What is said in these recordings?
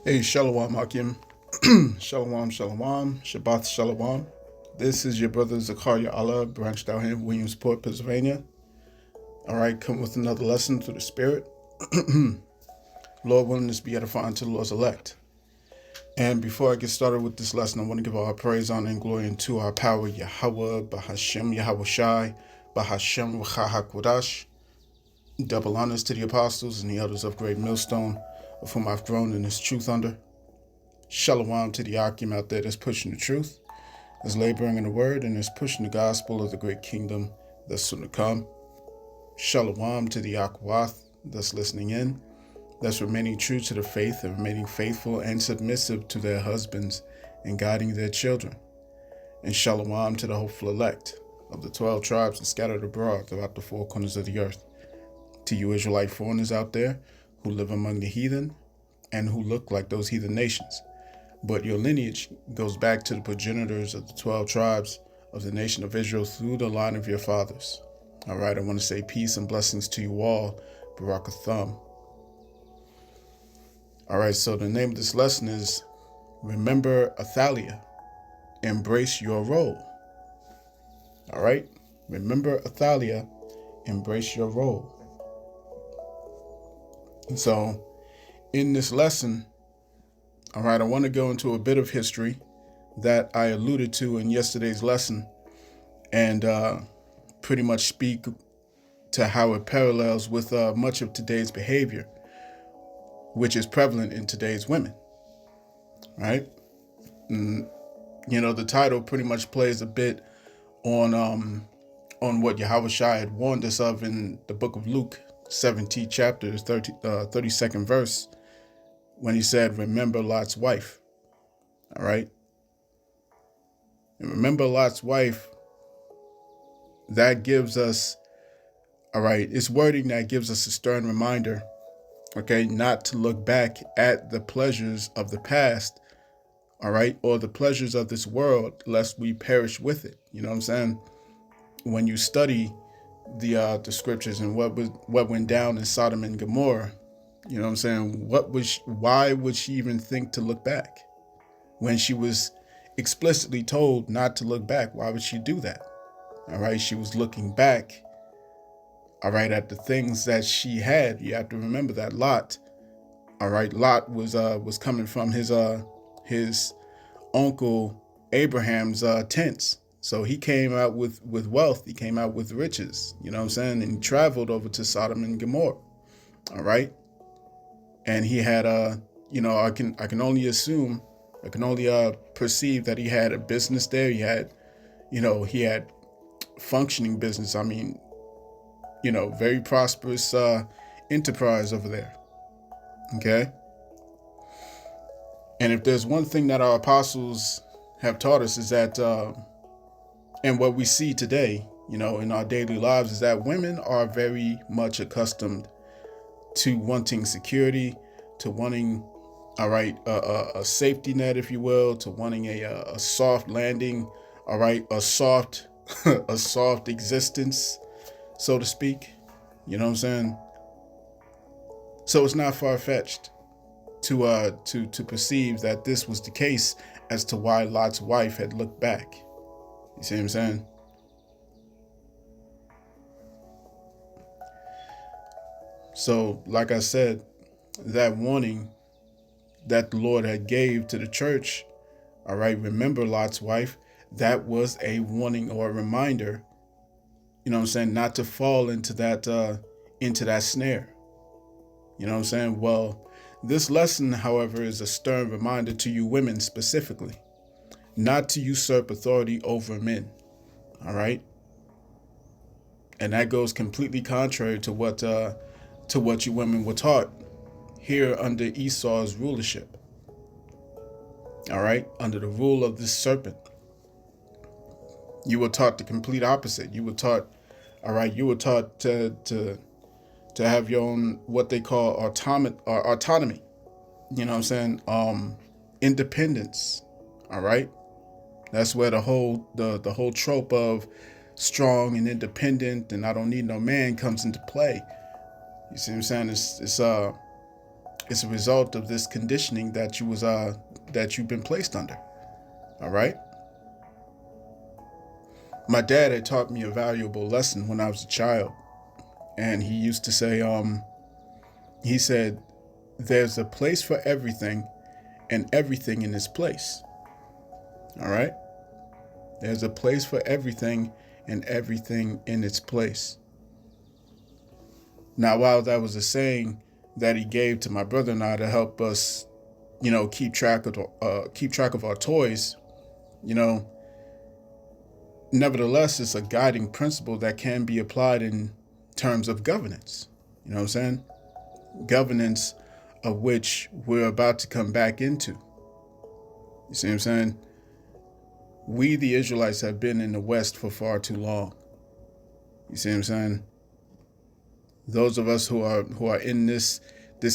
Hey, Shalom, Akim. Shalom, Shalom. Shabbat Shalom. This is your brother Zakaria Allah, branched out here in Williamsport, Pennsylvania. All right, come with another lesson through the Spirit. Lord willing, this be edifying to the Lord's elect. And before I get started with this lesson, I want to give all our praise, honor, and glory unto our power, Yahweh, Bahashem, Yahweh Shai, Bahashem, Wachahakwadash. Double honors to the apostles and the elders of Great Millstone, of whom I've grown in this truth under. Shalom to the Akim out there that's pushing the truth, that's laboring in the word, and is pushing the gospel of the great kingdom that's soon to come. Shalom to the Akwath that's listening in, that's remaining true to the faith and remaining faithful and submissive to their husbands and guiding their children. And shalom to the hopeful elect of the 12 tribes and scattered abroad throughout the four corners of the earth. To you Israelite foreigners out there who live among the heathen and who look like those heathen nations, but your lineage goes back to the progenitors of the 12 tribes of the nation of Israel through the line of your fathers. All right, I want to say peace and blessings to you all. Barak Atham. All right, so the name of this lesson is Remember Athaliah. Embrace your role. All right, remember Athaliah. Embrace your role. And so in this lesson, all right, I want to go into a bit of history that I alluded to in yesterday's lesson and pretty much speak to how it parallels with much of today's behavior, which is prevalent in today's women, right? And, the title pretty much plays a bit on what Yahweh Shai had warned us of in the book of Luke, 17th chapter, 32nd verse, when he said, remember Lot's wife. All right. And remember Lot's wife, that gives us, all right, it's wording that gives us a stern reminder, okay, not to look back at the pleasures of the past, all right, or the pleasures of this world, lest we perish with it. You know what I'm saying? When you study the scriptures and what went down in Sodom and Gomorrah, you know what I'm saying? Why would she even think to look back when she was explicitly told not to look back? Why would she do that? All right. She was looking back, all right, at the things that she had. You have to remember that Lot, all right, Lot was coming from his uncle Abraham's tents. So he came out with wealth. He came out with riches, you know what I'm saying? And he traveled over to Sodom and Gomorrah. All right. And he had I can only assume, I can only perceive that he had a business there. He had functioning business. I mean, very prosperous enterprise over there. Okay. And if there's one thing that our apostles have taught us is that, and what we see today, in our daily lives, is that women are very much accustomed to wanting security, to wanting, all right, a safety net, if you will, to wanting a soft landing, all right, a soft a soft existence, so to speak. You know what I'm saying? So it's not far-fetched to perceive that this was the case as to why Lot's wife had looked back. You see what I'm saying? So, like I said, that warning that the Lord had gave to the church, all right, remember Lot's wife, that was a warning or a reminder, you know what I'm saying, not to fall into that snare. You know what I'm saying? Well, this lesson, however, is a stern reminder to you women specifically, not to usurp authority over men. All right. And that goes completely contrary to what you women were taught here under Esau's rulership. All right. Under the rule of this serpent, you were taught the complete opposite. You were taught, all right, you were taught to have your own, what they call autonomy. You know what I'm saying? Independence. All right. That's where the whole trope of strong and independent and I don't need no man comes into play. You see what I'm saying? It's It's a result of this conditioning that you've been placed under. All right. My dad had taught me a valuable lesson when I was a child, and he used to say, he said, "There's a place for everything, and everything in its place." All right. There's a place for everything, and everything in its place. Now, while that was a saying that he gave to my brother and I to help us, keep track of our toys, you know, nevertheless, it's a guiding principle that can be applied in terms of governance. You know what I'm saying? Governance of which we're about to come back into. You see what I'm saying? We, the Israelites, have been in the West for far too long. You see what I'm saying? Those of us who are in this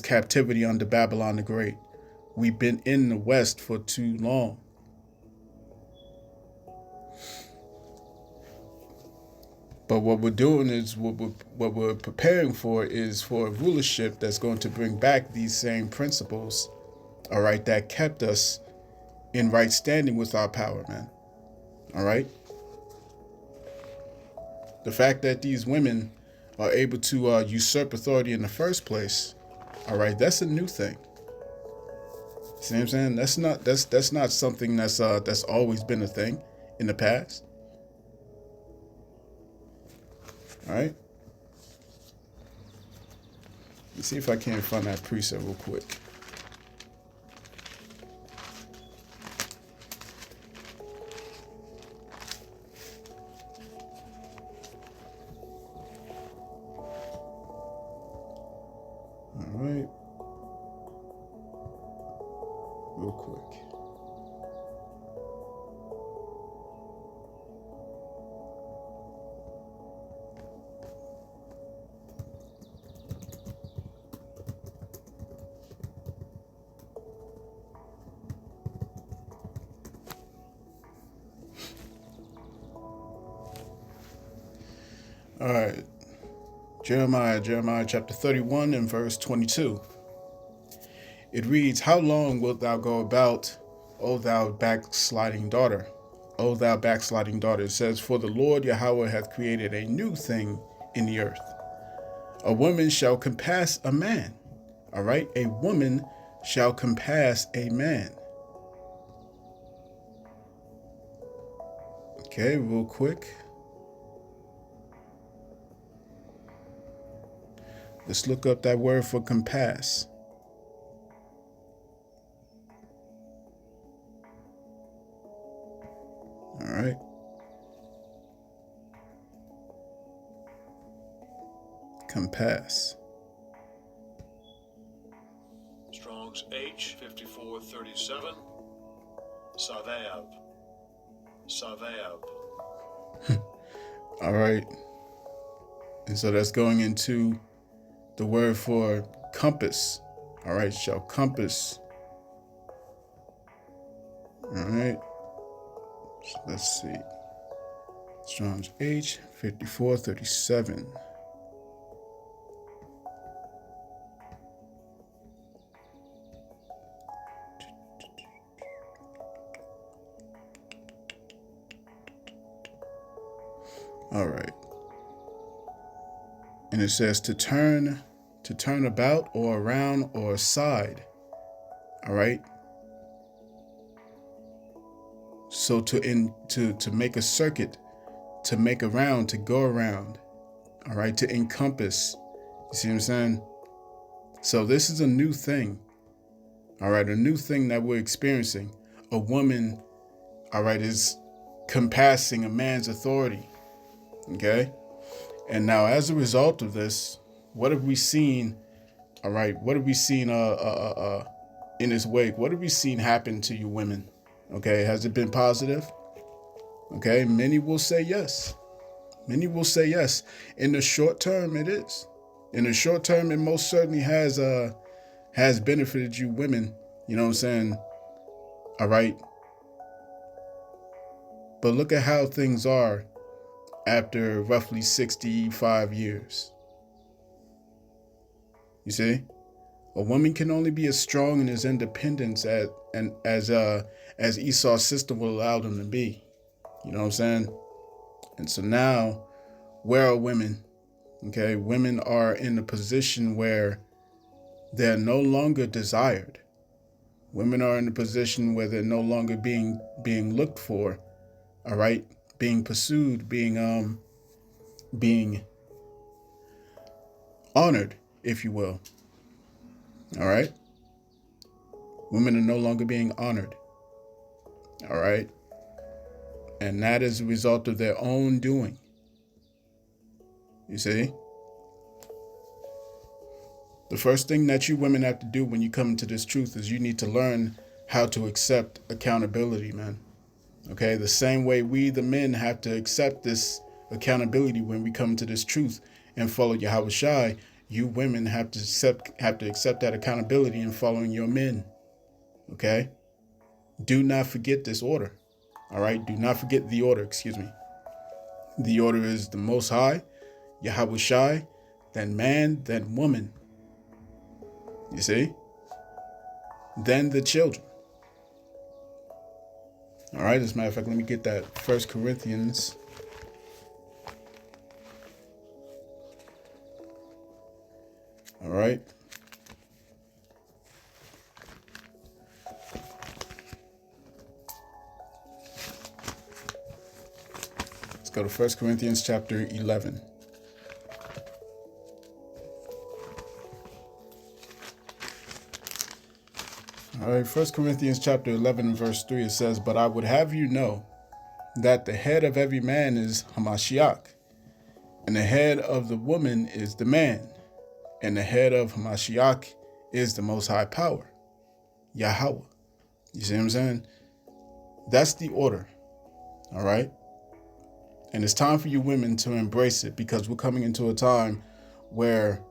captivity under Babylon the Great, we've been in the West for too long. But what we're doing is what we're preparing for is for a rulership that's going to bring back these same principles, all right, that kept us in right standing with our power, man. All right. The fact that these women are able to usurp authority in the first place, all right, that's a new thing. See what I'm saying? That's not something that's always been a thing in the past. All right. Let's see if I can't find that precept real quick. All right. Real quick. All right. Jeremiah chapter 31 and verse 22. It reads, "How long wilt thou go about, O thou backsliding daughter? O thou backsliding daughter." It says, "For the Lord Yahweh hath created a new thing in the earth. A woman shall compass a man." All right. A woman shall compass a man. Okay, real quick. Let's look up that word for compass. All right. Compass. Strong's H 5437. Savab. All right. And so that's going into the word for compass. All right. Shall compass. All right. So let's see. Strong's H 5437. All right. And it says to turn about or around or aside. All right. So to make a circuit, to make a round, to go around. All right. To encompass. You see what I'm saying? So this is a new thing. All right. A new thing that we're experiencing. A woman, all right, is compassing a man's authority. Okay. And now, as a result of this, what have we seen? All right, what have we seen in his wake? What have we seen happen to you women? Okay, has it been positive? Okay, many will say yes. Many will say yes. In the short term, it is. In the short term, it most certainly has benefited you women. You know what I'm saying? All right. But look at how things are after roughly 65 years. You see? A woman can only be as strong and as independent as Esau's sister will allow them to be. You know what I'm saying? And so now, where are women? Okay, women are in a position where they're no longer desired. Women are in a position where they're no longer being looked for. All right, being pursued, being honored, if you will. All right, women are no longer being honored. All right, and that is a result of their own doing. You see, the first thing that you women have to do when you come into this truth is you need to learn how to accept accountability, man. Okay, the same way we, the men, have to accept this accountability when we come to this truth and follow Yahweh Shai, you women have to accept that accountability in following your men. Okay, do not forget this order. All right, do not forget the order. Excuse me. The order is the Most High, Yahweh Shai, then man, then woman. You see? Then the children. All right, as a matter of fact, let me get that 1 Corinthians. All right. Let's go to 1 Corinthians chapter 11. All right, 1 Corinthians chapter 11, verse 3, it says, "But I would have you know that the head of every man is Hamashiach, and the head of the woman is the man, and the head of Hamashiach is the Most High Power, Yahweh." You see what I'm saying? That's the order, all right? And it's time for you women to embrace it, because we're coming into a time where,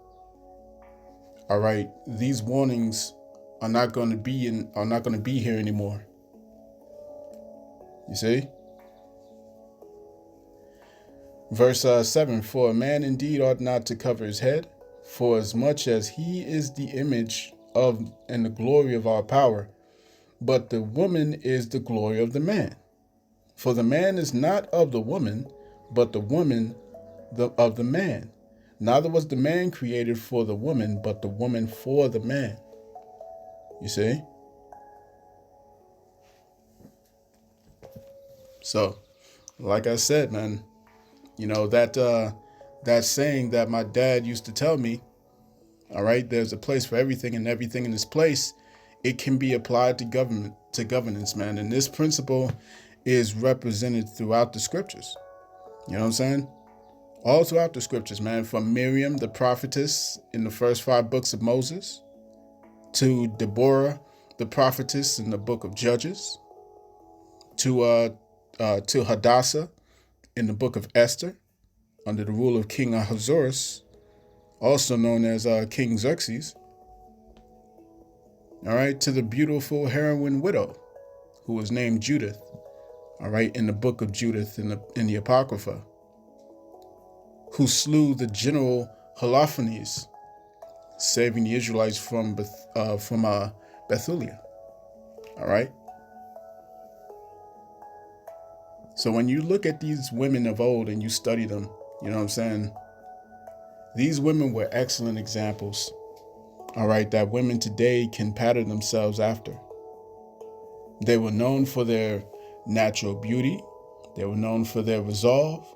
all right, these warnings are not going to be here anymore. You see? Verse 7, "For a man indeed ought not to cover his head, for as much as he is the image of and the glory of our power, but the woman is the glory of the man. For the man is not of the woman, but the woman of the man. Neither was the man created for the woman, but the woman for the man." You see? So, like I said, man, you know, that saying that my dad used to tell me, all right, there's a place for everything, and everything in this place, it can be applied to governance, man. And this principle is represented throughout the scriptures. You know what I'm saying? All throughout the scriptures, man, from Miriam, the prophetess, in the first 5 books of Moses, to Deborah, the prophetess, in the book of Judges, to Hadassah in the book of Esther, under the rule of King Ahasuerus, also known as King Xerxes. All right, to the beautiful heroine widow, who was named Judith. All right, in the book of Judith in the Apocrypha, who slew the general Holofernes, saving the Israelites from Bethulia. All right. So when you look at these women of old and you study them, you know what I'm saying? These women were excellent examples, all right, that women today can pattern themselves after. They were known for their natural beauty. They were known for their resolve.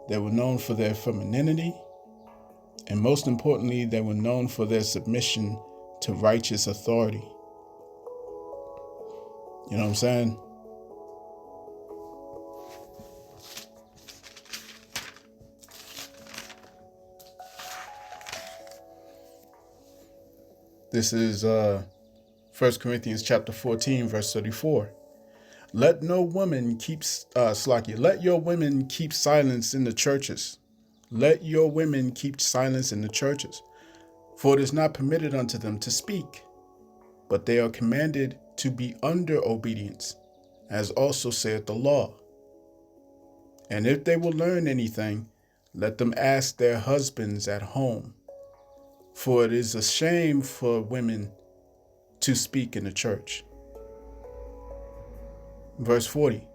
They were known for their femininity. And most importantly, they were known for their submission to righteous authority. You know what I'm saying? This is 1 Corinthians chapter 14, verse 34. Let no woman keep Let your women keep silence in the churches. Let your women keep silence in the churches, for it is not permitted unto them to speak, but they are commanded to be under obedience, as also saith the law. And if they will learn anything, let them ask their husbands at home. For it is a shame for women to speak in the church. Verse 40.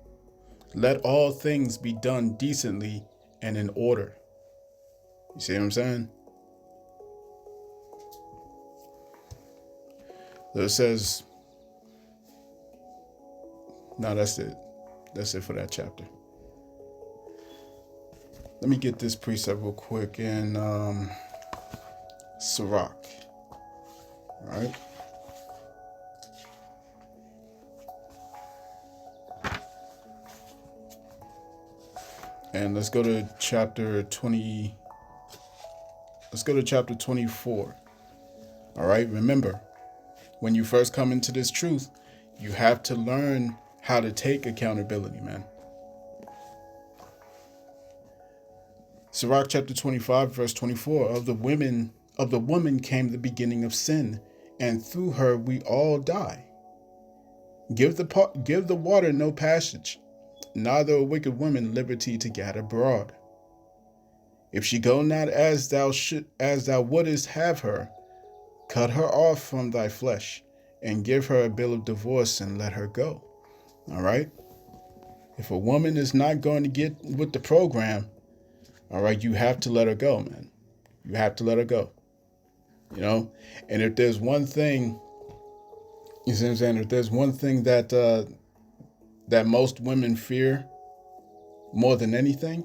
Let all things be done decently and in order. You see what I'm saying? So it says, no, that's it. That's it for that chapter. Let me get this precept real quick in Sirach. All right. And let's go to chapter 20. Let's go to chapter 24. All right. Remember, when you first come into this truth, you have to learn how to take accountability, man. Sirach chapter 25, verse 24. Of the woman came the beginning of sin, and through her we all die. Give the water no passage, neither a wicked woman liberty to gad abroad. If she go not as thou wouldest have her, cut her off from thy flesh, and give her a bill of divorce, and let her go. All right? If a woman is not going to get with the program, all right, you have to let her go, man. You have to let her go. You know? And if there's one thing, you see what I'm saying? If there's one thing that that most women fear more than anything,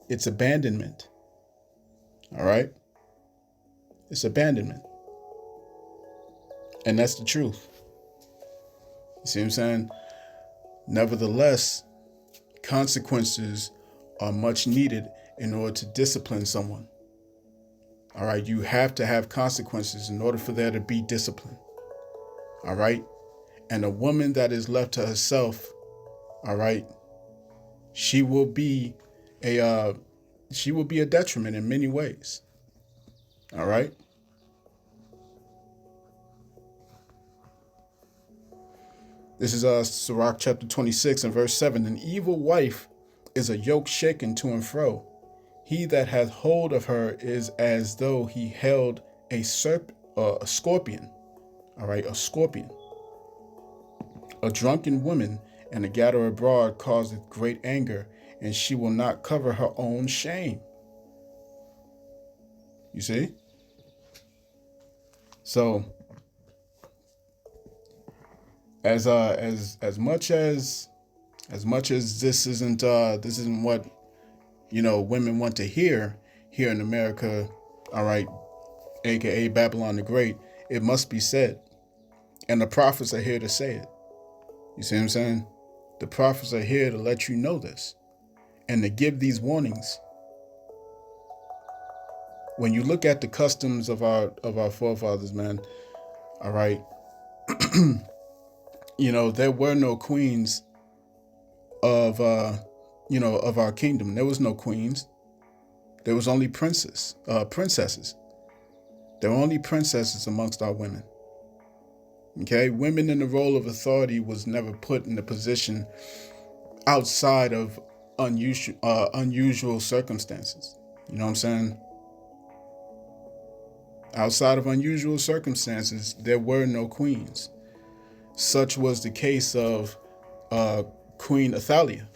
it's abandonment. All right? It's abandonment. And that's the truth. You see what I'm saying? Nevertheless, consequences are much needed in order to discipline someone. All right? You have to have consequences in order for there to be discipline. All right? And a woman that is left to herself, all right, she will be a detriment in many ways. All right? This is Sirach chapter 26 and verse 7. An evil wife is a yoke shaken to and fro. He that hath hold of her is as though he held a scorpion. All right, a scorpion. A drunken woman and a gatherer abroad causeth great anger, and she will not cover her own shame. You see? So as much as this isn't what, you know, women want to hear here in America, all right, aka Babylon the Great, it must be said. And the prophets are here to say it. You see what I'm saying? The prophets are here to let you know this and to give these warnings. When you look at the customs of our forefathers, man, all right, you know, there were no queens of of our kingdom. There was no queens. There was only princesses. There were only princesses amongst our women. Okay, women in the role of authority was never put in a position outside of unusual circumstances. You know what I'm saying? Outside of unusual circumstances, there were no queens. Such was the case of Queen Athaliah.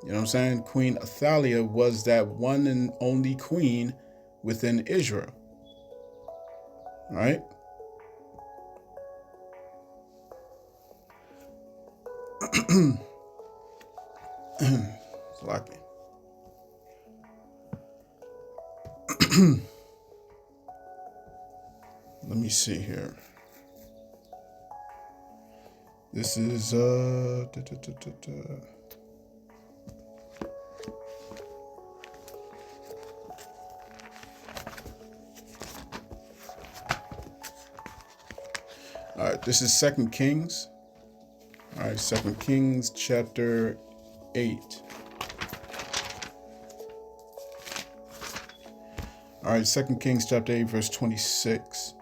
You know what I'm saying? Queen Athaliah was that one and only queen within Israel. Right? Lucky. Let me see here. This is All right, this is 2 Kings. All right, 2 Kings chapter 8. All right, 2 Kings chapter 8, verse 26.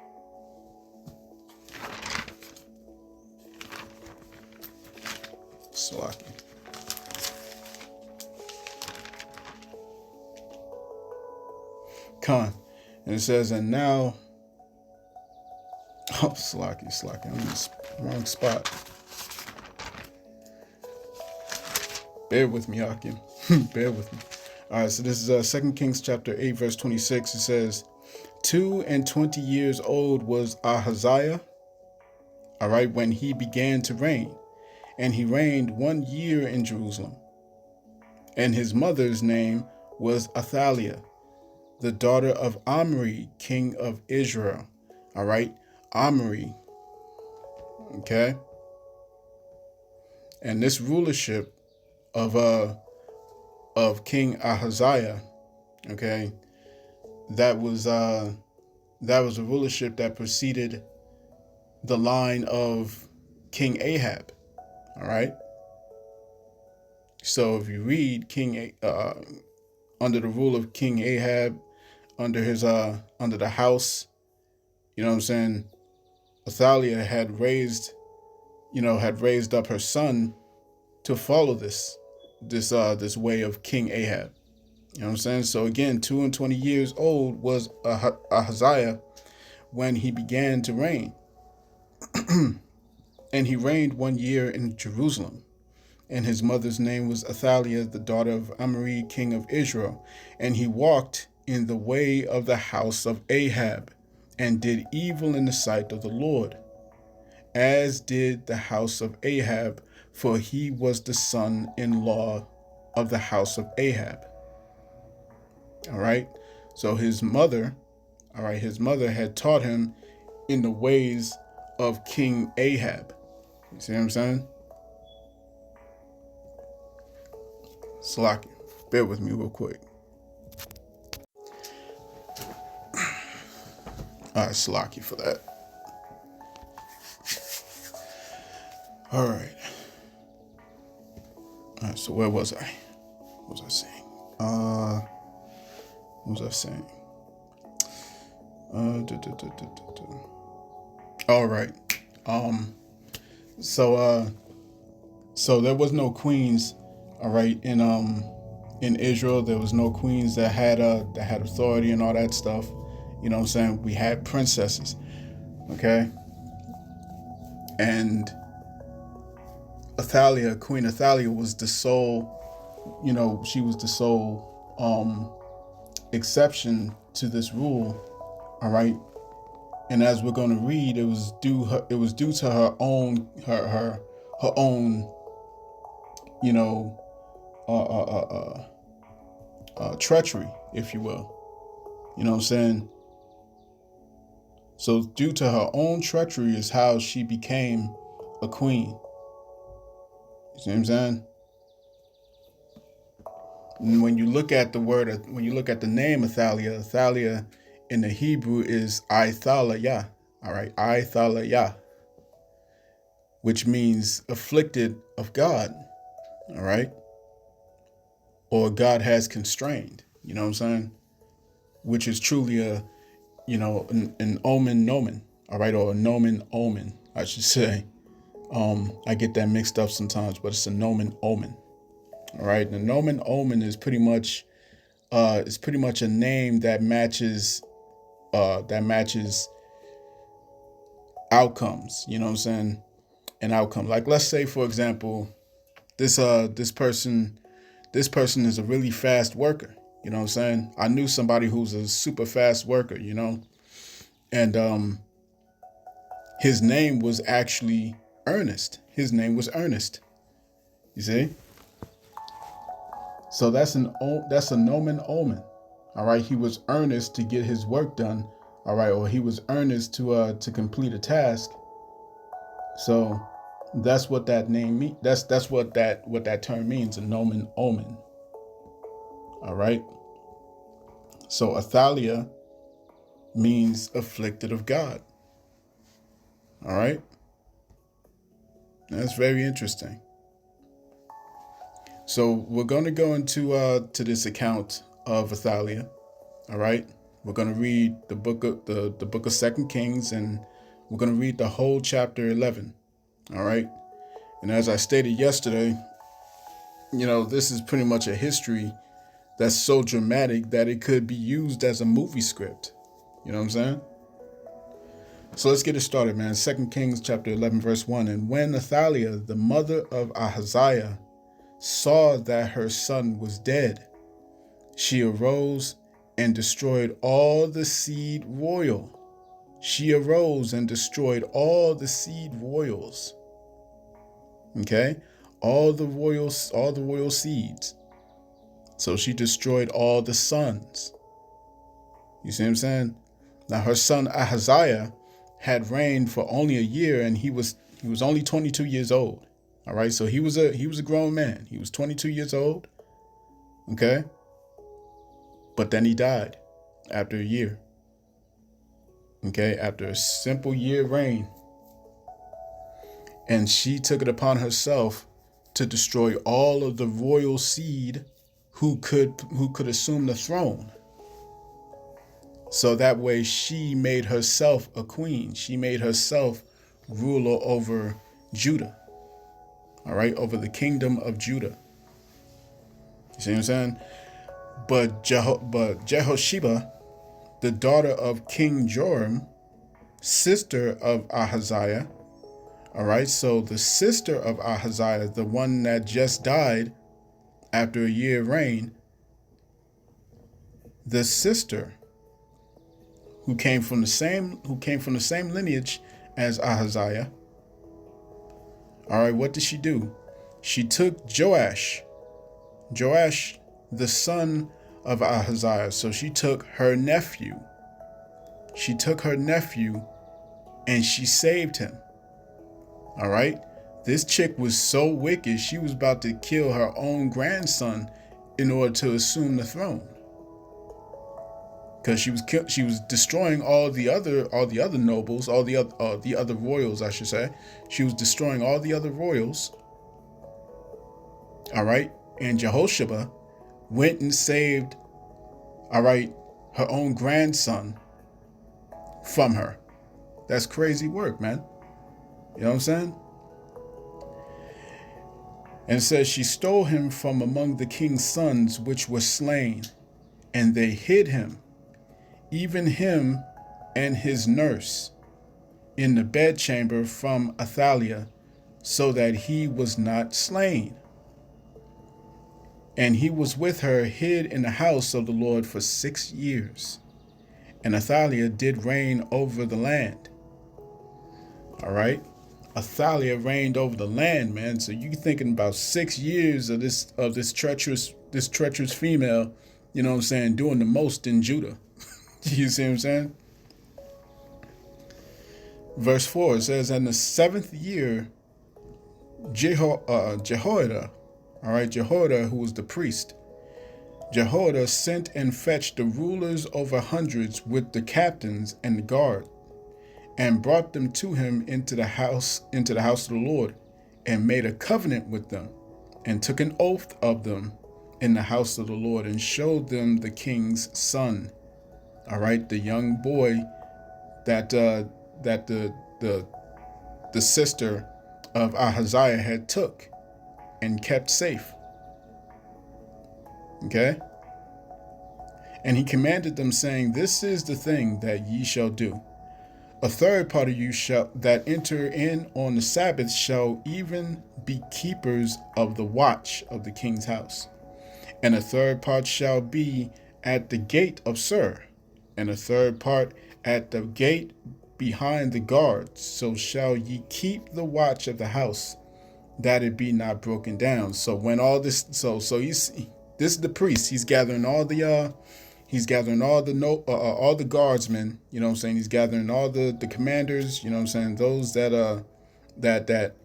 Slaki. Khan. And it says, and now Oh, slacky. I'm in the wrong spot. Bear with me, Akim. Bear with me. All right, so this is 2 Kings chapter 8, verse 26. It says, 22 years old was Ahaziah, all right, when he began to reign. And he reigned 1 year in Jerusalem. And his mother's name was Athaliah, the daughter of Omri, king of Israel. All right, Omri. Okay. And this rulership of King Ahaziah, okay, that was a rulership that preceded the line of King Ahab. All right. So if you read under the rule of King Ahab, under the house, you know what I'm saying, Athaliah had raised up her son to follow this way of King Ahab. You know what I'm saying? So again, 22 years old was Ahaziah when he began to reign. And he reigned 1 year in Jerusalem. And his mother's name was Athaliah, the daughter of Omri, king of Israel. And he walked in the way of the house of Ahab, and did evil in the sight of the Lord, as did the house of Ahab, for he was the son-in-law of the house of Ahab. All right. So his mother had taught him in the ways of King Ahab. You see what I'm saying? Slack. Bear with me real quick. All right, slack you for that. All right. All right, so where was I? What was I saying? What was I saying? All right. So there was no queens, all right, in Israel. There was no queens that had authority and all that stuff. You know what I'm saying? We had princesses, okay? And Queen Athaliah was the sole, she was the sole exception to this rule, all right? And as we're going to read, it was due to her own treachery, if you will. You know what I'm saying? So due to her own treachery is how she became a queen. You see what I'm saying? And when you look at the name Athaliah in the Hebrew is Athaliah. All right, Athaliah, which means afflicted of God. All right, or God has constrained. You know what I'm saying? Which is truly an omen nomen. All right, or a nomen omen, I should say. I get that mixed up sometimes, but it's a nomen omen. All right, the nomen omen is pretty much a name that matches outcomes. You know what I'm saying? An outcome. Like, let's say, for example, this person is a really fast worker. You know what I'm saying? I knew somebody who's a super fast worker, and his name was actually Ernest. His name was Ernest. You see? So that's a nomen omen. All right, he was earnest to get his work done. All right, or he was earnest to complete a task. So that's what that name means. That's what that term means, a nomen omen. All right. So Athaliah means afflicted of God. All right. That's very interesting. So we're going to go into to this account of Athaliah. All right. We're going to read the book of the book of 2 Kings, and we're going to read the whole chapter 11. All right. And as I stated yesterday, this is pretty much a history that's so dramatic that it could be used as a movie script. You know what I'm saying? So let's get it started, man. 2 Kings chapter 11, verse 1. And when Athaliah, the mother of Ahaziah, saw that her son was dead, she arose and destroyed all the seed royal. She arose and destroyed all the seed royals. Okay? All the royal seeds. So she destroyed all the sons. You see what I'm saying? Now her son Ahaziah had reigned for only a year, and he was only 22 years old. All right, so he was a grown man. He was 22 years old. Okay? But then he died after a year. Okay, after a simple year reign. And she took it upon herself to destroy all of the royal seed who could assume the throne. So that way she made herself a queen. She made herself ruler over Judah. All right, over the kingdom of Judah. You see what I'm saying? But Jehosheba, the daughter of King Joram, sister of Ahaziah. All right, so the sister of Ahaziah, the one that just died after a year reign, the sister who came from the same lineage as Ahaziah. All right, what did she do? She took Joash, the son of Ahaziah. So she took her nephew. And she saved him. All right. This chick was so wicked, she was about to kill her own grandson in order to assume the throne. Because she was destroying all the other nobles, all the other royals, I should say. She was destroying all the other royals. All right, and Jehosheba went and saved, all right, her own grandson from her. That's crazy work, man. You know what I'm saying? And it says she stole him from among the king's sons which were slain, and they hid him, even him and his nurse, in the bedchamber from Athaliah, so that he was not slain. And he was with her hid in the house of the Lord for 6 years. And Athaliah did reign over the land. All right. Athaliah reigned over the land, man. So you thinking about 6 years of this treacherous female, you know what I'm saying, doing the most in Judah. You see what I'm saying? Verse 4, it says, in the 7th year, Jehoiada, all right, Jehoiada, who was the priest, Jehoiada sent and fetched the rulers over hundreds with the captains and the guard, and brought them to him into the house of the Lord, and made a covenant with them, and took an oath of them in the house of the Lord, and showed them the king's son. All right, the young boy that the sister of Ahaziah had took and kept safe. Okay? And he commanded them, saying, this is the thing that ye shall do. A third part of you that enter in on the Sabbath shall even be keepers of the watch of the king's house. And a third part shall be at the gate of Sur, and a third part at the gate behind the guards. So shall ye keep the watch of the house, that it be not broken down. So when all this, so this is the priest. He's gathering all the all the guardsmen. You know what I'm saying? He's gathering all the commanders. You know what I'm saying? Those that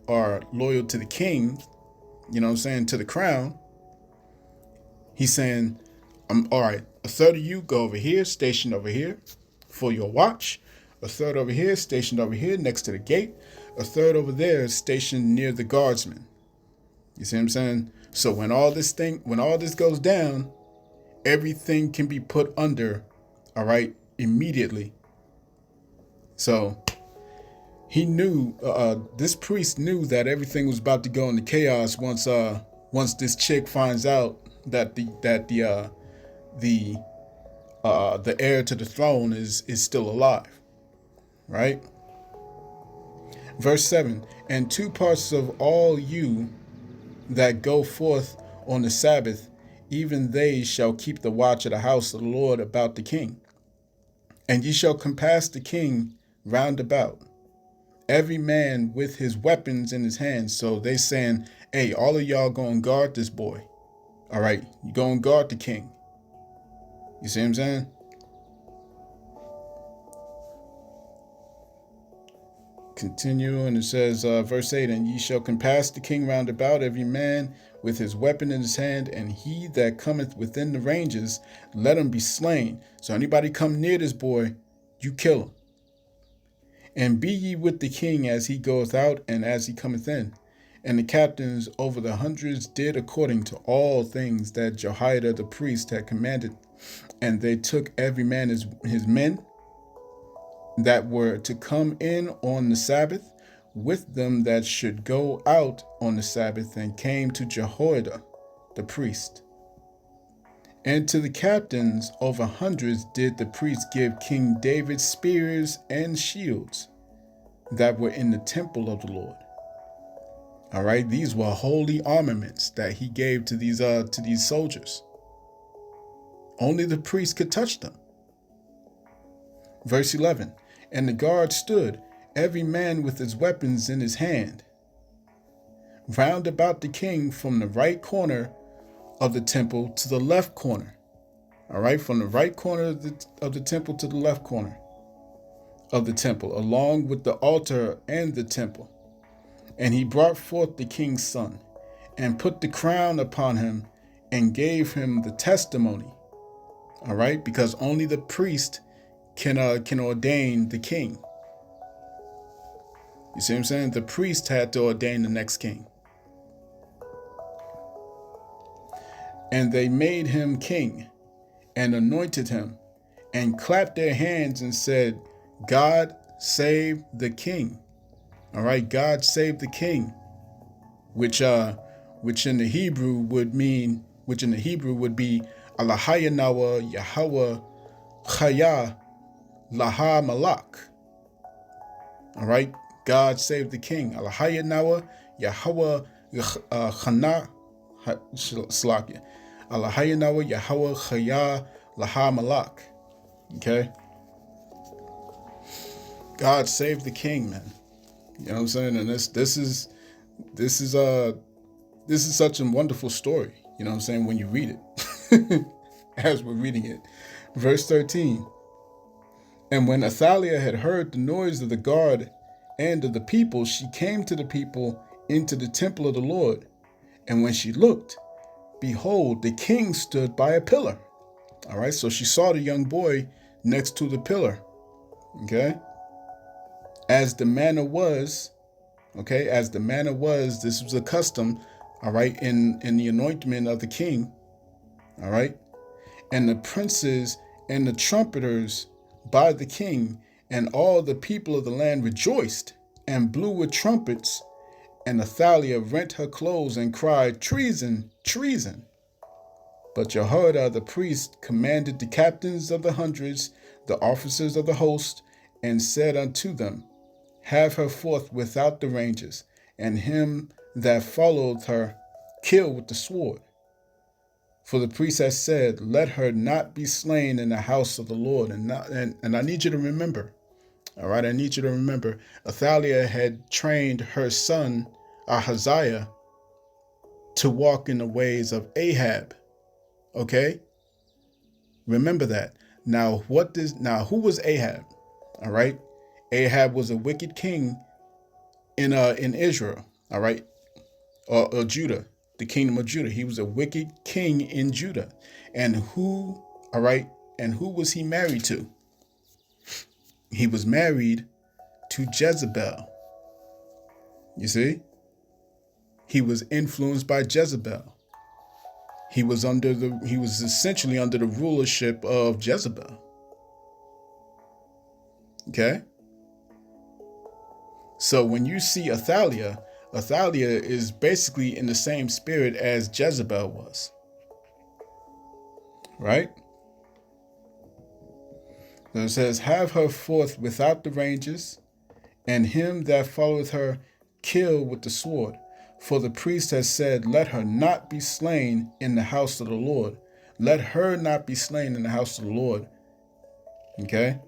are loyal to the king. You know what I'm saying? To the crown. He's saying, all right, a third of you go over here, stationed over here for your watch. A third over here, stationed over here next to the gate. A third over there, stationed near the guardsmen. You see what I'm saying? So when all this goes down, everything can be put under, all right, immediately. So he knew, this priest knew that everything was about to go into chaos once this chick finds out that the heir to the throne is still alive, right? Verse 7, and 2 parts of all you that go forth on the Sabbath, even they shall keep the watch of the house of the Lord about the king. And ye shall compass the king round about, every man with his weapons in his hands. So they saying, hey, all of y'all go and guard this boy. All right, you go and guard the king. You see what I'm saying? Continue, and it says, verse 8, and ye shall compass the king round about, every man with his weapon in his hand, and he that cometh within the ranges, let him be slain. So anybody come near this boy, you kill him. And be ye with the king as he goeth out and as he cometh in. And the captains over the hundreds did according to all things that Jehoiada the priest had commanded. And they took every man his men that were to come in on the Sabbath, with them that should go out on the Sabbath, and came to Jehoiada the priest. And to the captains over hundreds did the priest give King David spears and shields that were in the temple of the Lord. All right, these were holy armaments that he gave to these soldiers. Only the priest could touch them. Verse 11, and the guard stood, every man with his weapons in his hand, round about the king from the right corner of the temple to the left corner. All right, from the right corner of the temple to the left corner of the temple, along with the altar and the temple. And he brought forth the king's son, and put the crown upon him, and gave him the testimony. All right, because only the priest can ordain the king. You see what I'm saying? The priest had to ordain the next king. And they made him king, and anointed him, and clapped their hands and said, God save the king. All right, God save the king, which in the Hebrew would be Athaliah Nawa Yahweh Chaya Laha Malak. All right, God save the king. Athaliah Nawa Yahweh Chana Slakia. Athaliah Nawa Yahweh Chaya Laha Malak. Okay, God save the king, man. You know what I'm saying? And this is such a wonderful story. You know what I'm saying? When you read it, as we're reading it, verse 13. And when Athaliah had heard the noise of the guard and of the people, she came to the people into the temple of the Lord. And when she looked, behold, the king stood by a pillar. All right, so she saw the young boy next to the pillar. Okay, as the manner was. Okay, as the manner was, this was a custom, all right, in the anointment of the king, all right, and the princes and the trumpeters by the king, and all the people of the land rejoiced and blew with trumpets, and Athaliah rent her clothes and cried, treason, treason. But Jehoiada the priest commanded the captains of the hundreds, the officers of the host, and said unto them, have her forth without the ranges, and him that followed her kill with the sword. For the priest has said, let her not be slain in the house of the Lord. And I need you to remember, all right, I need you to remember, Athaliah had trained her son, Ahaziah, to walk in the ways of Ahab. Okay? Remember that. Now, who was Ahab? All right? Ahab was a wicked king in Israel, all right, or Judah, the kingdom of Judah. He was a wicked king in Judah. And who was he married to? He was married to Jezebel. You see? He was influenced by Jezebel. He was essentially under the rulership of Jezebel. Okay? So when you see Athaliah is basically in the same spirit as Jezebel was. Right? So it says, have her forth without the ranges, and him that followeth her kill with the sword. For the priest has said, let her not be slain in the house of the Lord. Let her not be slain in the house of the Lord. Okay?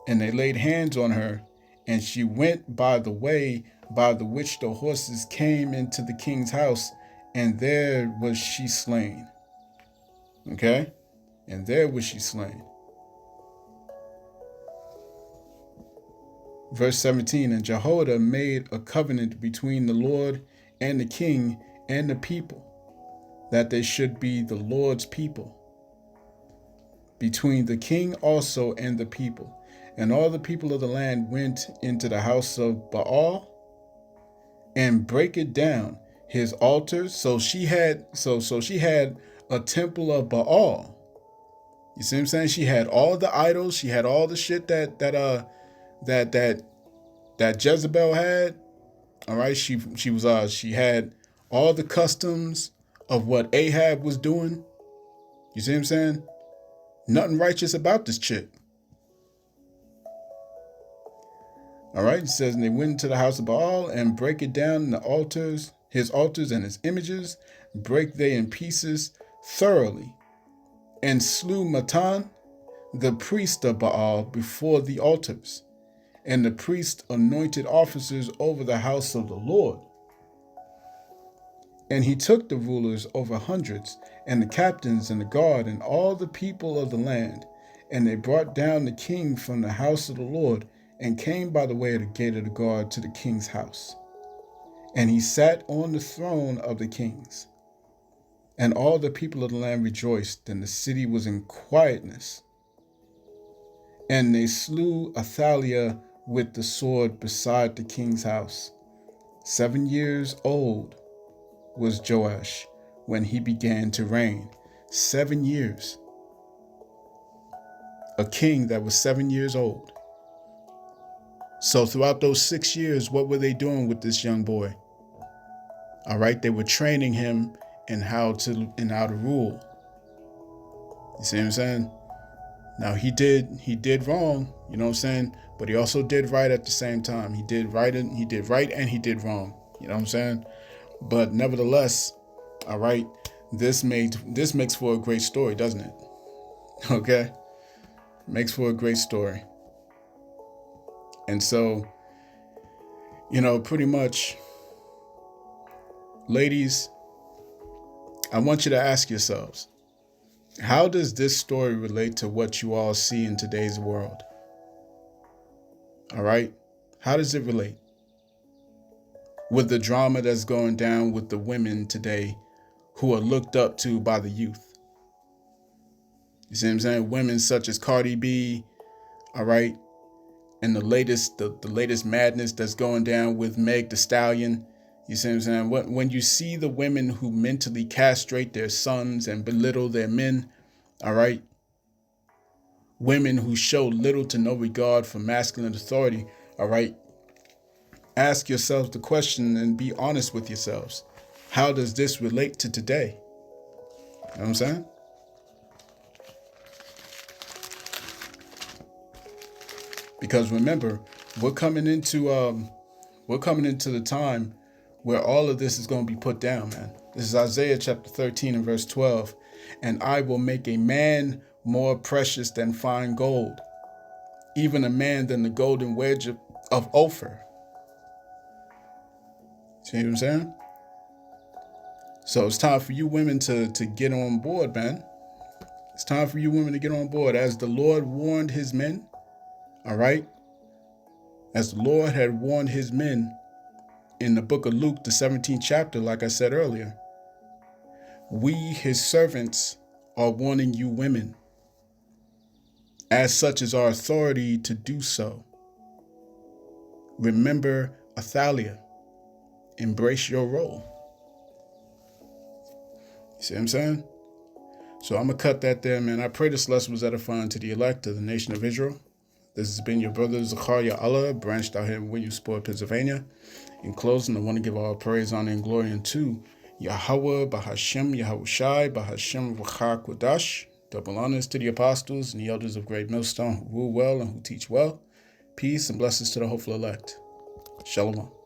And they laid hands on her, and she went by the way by the which the horses came into the king's house, and there was she slain. Okay? And there was she slain. Verse 17, and Jehoiada made a covenant between the Lord and the king and the people, that they should be the Lord's people, between the king also and the people. And all the people of the land went into the house of Baal and break it down, his altars. So she had a temple of Baal. You see what I'm saying? She had all the idols, she had all the shit that Jezebel had. All right, she had all the customs of what Ahab was doing. You see what I'm saying? Nothing righteous about this chick. All right, it says, and they went into the house of Baal and break it down in the altars, his altars and his images, break they in pieces thoroughly, and slew Matan, the priest of Baal, before the altars. And the priest anointed officers over the house of the Lord. And he took the rulers over hundreds, and the captains and the guard, and all the people of the land. And they brought down the king from the house of the Lord, and came by the way of the gate of the guard to the king's house. And he sat on the throne of the kings. And all the people of the land rejoiced, and the city was in quietness. And they slew Athaliah with the sword beside the king's house. 7 years old was Joash when he began to reign. 7 years. A king that was 7 years old. So throughout those 6 years, what were they doing with this young boy? All right, they were training him in how to rule. You see what I'm saying? Now he did wrong, you know what I'm saying? But he also did right at the same time. He did right and he did wrong. You know what I'm saying? But nevertheless, all right, this makes for a great story, doesn't it? Okay? Makes for a great story. And so, pretty much, ladies, I want you to ask yourselves, how does this story relate to what you all see in today's world? All right? How does it relate? With the drama that's going down with the women today who are looked up to by the youth. You see what I'm saying? Women such as Cardi B, all right? And the latest madness that's going down with Meg Thee Stallion. You see what I'm saying? When you see the women who mentally castrate their sons and belittle their men, all right? Women who show little to no regard for masculine authority, all right? Ask yourselves the question and be honest with yourselves. How does this relate to today? You know what I'm saying? Because remember, we're coming into the time where all of this is going to be put down, man. This is Isaiah chapter 13 and verse 12. And I will make a man more precious than fine gold, even a man than the golden wedge of Ophir. See what I'm saying? So it's time for you women to get on board, man. It's time for you women to get on board. As the Lord warned his men, all right? As the Lord had warned his men in the book of Luke, the 17th chapter, like I said earlier, we, his servants, are warning you women. As such is our authority to do so. Remember Athaliah. Embrace your role. You see what I'm saying? So I'm going to cut that there, man. I pray this lesson was edifying to the elect of the nation of Israel. This has been your brother Athaliah Allah, branched out here in Williamsport, Pennsylvania. In closing, I want to give all praise, honor, and glory unto Yahweh, Bahashem, Yahushai, Bahashem, Ruach Kodash. Double honors to the apostles and the elders of Great Millstone who rule well and who teach well. Peace and blessings to the hopeful elect. Shalom.